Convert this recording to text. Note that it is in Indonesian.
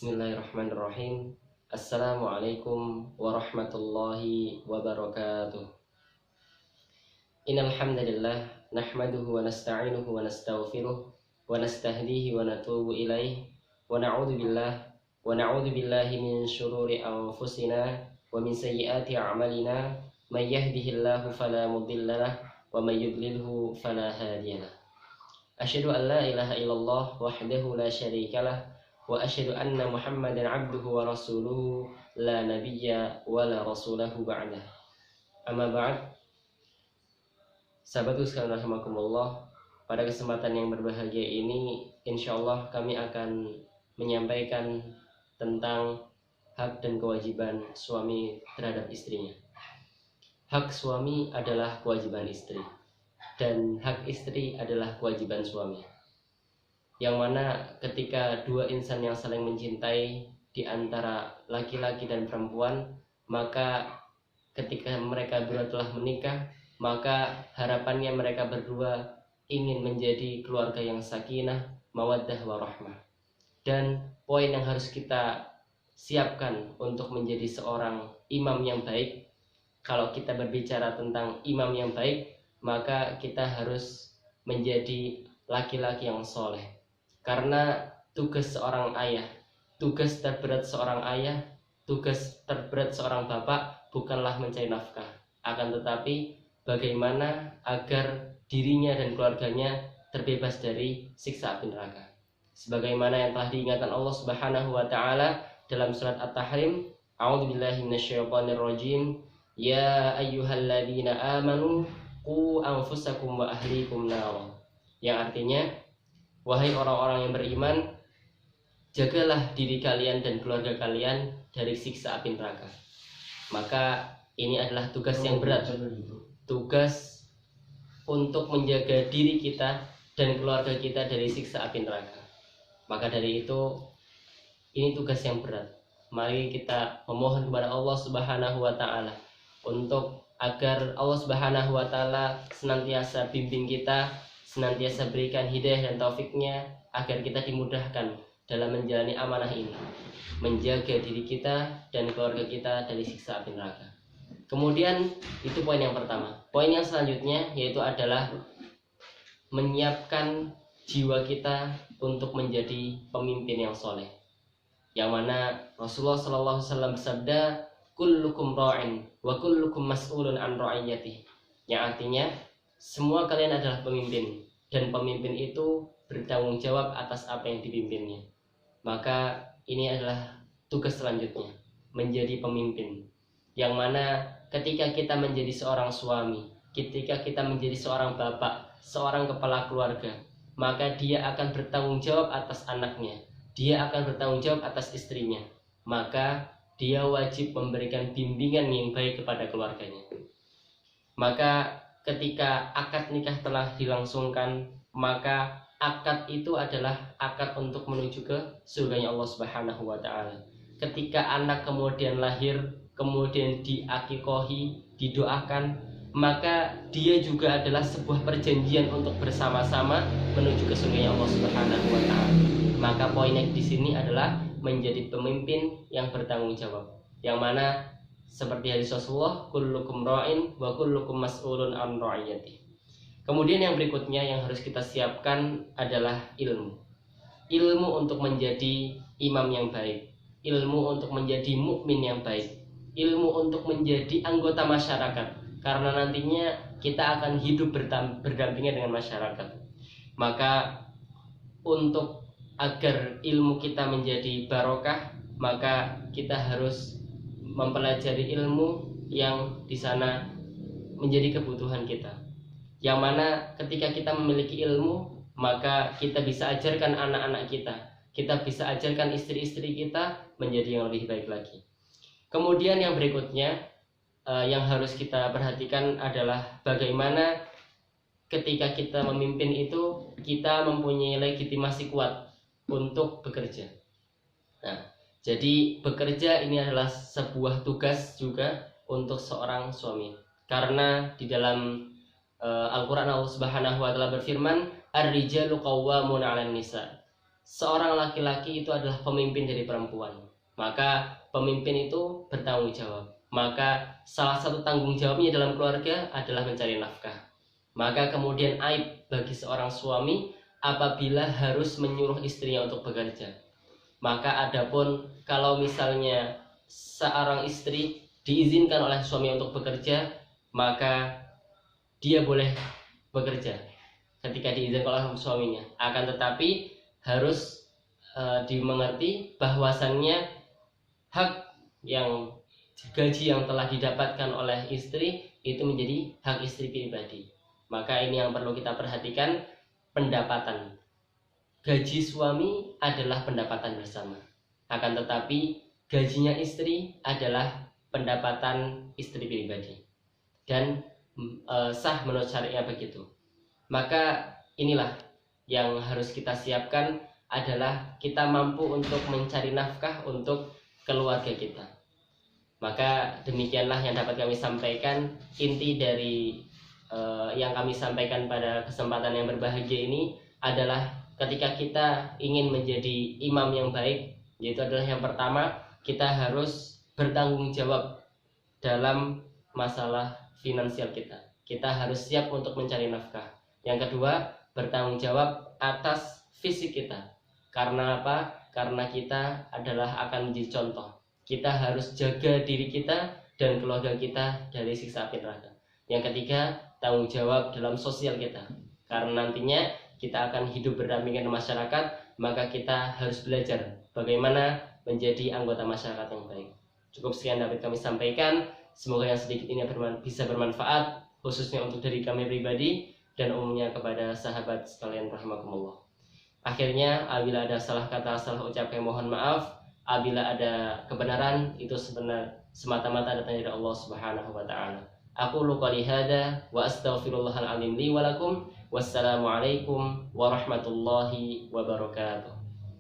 Bismillahirrahmanirrahim. Assalamualaikum warahmatullahi wabarakatuh. Innal hamdalillah nahmaduhu wa nasta'inuhu wa nastaghfiruh wa nastahdihi wa natubu ilaih wa na'udzu billahi min syururi anfusina wa min sayyiati a'malina may yahdihillahu fala mudhillalah wa may yudlilhu fala hadiyalah. Asyhadu an la ilaha illallah wahdahu la syarikalah wa asyhadu anna Muhammadan abduhu wa rasuluhu la nabiyya wa la rasulahu ba'dah. Amma ba'd. Sahabatku sekalian rahimakumullah, pada kesempatan yang berbahagia ini insyaallah kami akan menyampaikan tentang hak dan kewajiban suami terhadap istrinya. Hak suami adalah kewajiban istri, dan hak istri adalah kewajiban suami. Yang mana ketika dua insan yang saling mencintai di antara laki-laki dan perempuan, maka ketika mereka berdua telah menikah, maka harapannya mereka berdua ingin menjadi keluarga yang sakinah, mawaddah, warahmah. Dan poin yang harus kita siapkan untuk menjadi seorang imam yang baik, kalau kita berbicara tentang imam yang baik, maka kita harus menjadi laki-laki yang soleh. Karena tugas seorang ayah, tugas terberat seorang ayah, tugas terberat seorang bapak bukanlah mencari nafkah, akan tetapi bagaimana agar dirinya dan keluarganya terbebas dari siksa api neraka. Sebagaimana yang telah diingatkan Allah Subhanahu wa taala dalam surat At-Tahrim, A'udzubillahi minasyaitonirrajim, ya ayyuhalladzina amanu qu anfusakum wa ahlikum nar. Yang artinya, wahai orang-orang yang beriman, jagalah diri kalian dan keluarga kalian dari siksa api neraka. Maka ini adalah tugas yang berat, tugas untuk menjaga diri kita dan keluarga kita dari siksa api neraka. Maka dari itu, ini tugas yang berat. Mari kita memohon kepada Allah Subhanahu wa taala untuk agar Allah Subhanahu wa taala senantiasa bimbing kita, senantiasa berikan hidayah dan taufiknya agar kita dimudahkan dalam menjalani amanah ini, menjaga diri kita dan keluarga kita dari siksa api neraka. Kemudian itu poin yang pertama. Poin yang selanjutnya yaitu adalah menyiapkan jiwa kita untuk menjadi pemimpin yang soleh. Yang mana Rasulullah SAW bersabda, kullukum ra'in wa kullukum mas'ulun an ra'iyatih. Yang artinya semua kalian adalah pemimpin, dan pemimpin itu bertanggung jawab atas apa yang dipimpinnya. Maka ini adalah tugas selanjutnya, menjadi pemimpin. Yang mana ketika kita menjadi seorang suami, ketika kita menjadi seorang bapak, seorang kepala keluarga, maka dia akan bertanggung jawab atas anaknya, dia akan bertanggung jawab atas istrinya. Maka dia wajib memberikan bimbingan yang baik kepada keluarganya. Maka ketika akad nikah telah dilangsungkan, maka akad itu adalah akad untuk menuju ke surganya Allah Subhanahu wa taala. Ketika anak kemudian lahir, kemudian diakikohi, didoakan, maka dia juga adalah sebuah perjanjian untuk bersama-sama menuju ke surganya Allah Subhanahu wa taala. Maka poinnya di sini adalah menjadi pemimpin yang bertanggung jawab. Yang mana seperti hadis Rasulullah, kullukum ra'in wa kullukum mas'ulun an ra'iyati. Kemudian yang berikutnya yang harus kita siapkan adalah ilmu. Ilmu untuk menjadi imam yang baik, ilmu untuk menjadi mukmin yang baik, ilmu untuk menjadi anggota masyarakat. Karena nantinya kita akan hidup berdampingan dengan masyarakat. Maka untuk agar ilmu kita menjadi barokah, maka kita harus mempelajari ilmu yang di sana menjadi kebutuhan kita. Yang mana ketika kita memiliki ilmu, maka kita bisa ajarkan anak-anak kita bisa ajarkan istri-istri kita menjadi yang lebih baik lagi. Kemudian yang berikutnya yang harus kita perhatikan adalah bagaimana ketika kita memimpin itu kita mempunyai legitimasi kuat untuk bekerja. Nah, jadi bekerja ini adalah sebuah tugas juga untuk seorang suami. Karena di dalam Al-Quran Allah Subhanahu wa taala berfirman, ar-rijalu qawwamun 'alan nisa. seorang laki-laki itu adalah pemimpin dari perempuan, maka pemimpin itu bertanggung jawab. Maka salah satu tanggung jawabnya dalam keluarga adalah mencari nafkah. Maka kemudian aib bagi seorang suami apabila harus menyuruh istrinya untuk bekerja. Maka adapun kalau misalnya seorang istri diizinkan oleh suami untuk bekerja, maka dia boleh bekerja ketika diizinkan oleh suaminya. Akan tetapi harus dimengerti bahwasannya hak yang gaji yang telah didapatkan oleh istri itu menjadi hak istri pribadi. Maka ini yang perlu kita perhatikan, pendapatan. Gaji suami adalah pendapatan bersama. Akan tetapi gajinya istri adalah pendapatan istri pribadi. Dan sah menurut syariat begitu. Maka inilah yang harus kita siapkan, adalah kita mampu untuk mencari nafkah untuk keluarga kita. Maka demikianlah yang dapat kami sampaikan. Inti dari yang kami sampaikan pada kesempatan yang berbahagia ini adalah ketika kita ingin menjadi imam yang baik, yaitu adalah yang pertama, kita harus bertanggung jawab dalam masalah finansial kita. Kita harus siap untuk mencari nafkah. Yang kedua, bertanggung jawab atas fisik kita. Karena apa? Karena kita adalah akan menjadi contoh. Kita harus jaga diri kita dan keluarga kita dari siksa api neraka. Yang ketiga, tanggung jawab dalam sosial kita. Karena nantinya kita akan hidup berdampingan dengan masyarakat, maka kita harus belajar bagaimana menjadi anggota masyarakat yang baik. Cukup sekian dapat kami sampaikan. Semoga yang sedikit ini bisa bermanfaat, khususnya untuk diri kami pribadi dan umumnya kepada sahabat sekalian rahimakumullah. Akhirnya, apabila ada salah kata, salah ucap, kami mohon maaf. Apabila ada kebenaran, itu semata-mata datang dari Allah Subhanahu wa taala. Aqulu qouli hadza wa astaghfirullahal azim li wa lakum. Wassalamualaikum warahmatullahi wabarakatuh.